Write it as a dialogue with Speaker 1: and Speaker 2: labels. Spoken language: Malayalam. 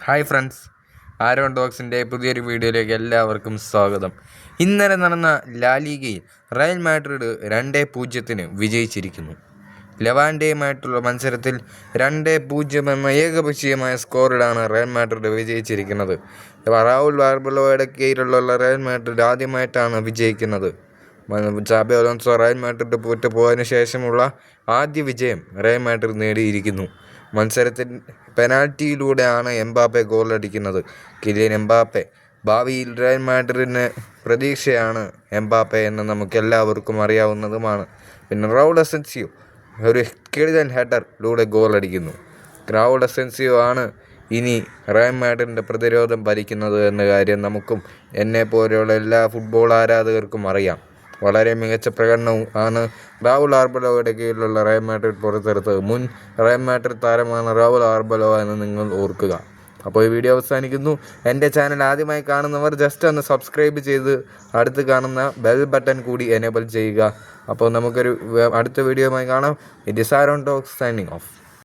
Speaker 1: ഹായ് ഫ്രണ്ട്സ്, ആരോൺ ടോക്സിൻ്റെ പുതിയൊരു വീഡിയോയിലേക്ക് എല്ലാവർക്കും സ്വാഗതം. ഇന്നലെ നടന്ന ലാലിഗയിൽ റയൽ മാഡ്രിഡ് 2-0 വിജയിച്ചിരിക്കുന്നു. ലെവാൻഡയുമായിട്ടുള്ള മത്സരത്തിൽ 2-0 എന്ന ഏകപക്ഷീയമായ സ്കോറിലാണ് റയൽ മാഡ്രിഡ് വിജയിച്ചിരിക്കുന്നത്. റൗൾ ആർബലോയുടെ കീഴിലുള്ള റയൽ മാഡ്രിഡ് ആദ്യമായിട്ടാണ് വിജയിക്കുന്നത്. ചാബി അലോൺസോ റയൽ മാഡ്രിഡ് പോയതിനു ശേഷമുള്ള ആദ്യ വിജയം റയൽ മാഡ്രിഡ് നേടിയിരിക്കുന്നു. മത്സരത്തിൽ പെനാൽറ്റിയിലൂടെയാണ് എംബാപ്പെ ഗോളടിക്കുന്നത്. കിലിയൻ എംബാപ്പെ ഭാവിയിൽ റയൽ മാഡ്രിഡിന് പ്രതീക്ഷയാണ് എംബാപ്പെ എന്ന് നമുക്കെല്ലാവർക്കും അറിയാവുന്നതുമാണ്. പിന്നെ റൗൾ അസെൻസിയോ ഒരു കിടിലൻ ഹെഡറിലൂടെ ഗോളടിക്കുന്നു. റൗൾ അസെൻസിയോ ആണ് ഇനി റയൽ മാഡ്രിഡിൻ്റെ പ്രതിരോധം ഭരിക്കുന്നത് എന്ന കാര്യം നമുക്കും എന്നെപ്പോലെയുള്ള എല്ലാ ഫുട്ബോൾ ആരാധകർക്കും അറിയാം. വളരെ മികച്ച പ്രകടനവും ആണ് റൗൾ ആർബലോയുടെ കീഴിലുള്ള റയൽ മാഡ്രിഡ് പുറത്തെടുത്തത്. മുൻ റയൽ മാഡ്രിഡ് താരമാണ് റൗൾ ആർബലോ എന്ന് നിങ്ങൾ ഓർക്കുക. അപ്പോൾ ഈ വീഡിയോ അവസാനിക്കുന്നു. എൻ്റെ ചാനൽ ആദ്യമായി കാണുന്നവർ ജസ്റ്റ് ഒന്ന് സബ്സ്ക്രൈബ് ചെയ്ത് അടുത്ത് കാണുന്ന ബെൽ ബട്ടൺ കൂടി എനേബിൾ ചെയ്യുക. അപ്പോൾ നമുക്കൊരു അടുത്ത വീഡിയോയുമായി കാണാം. It is Aaron talks signing off.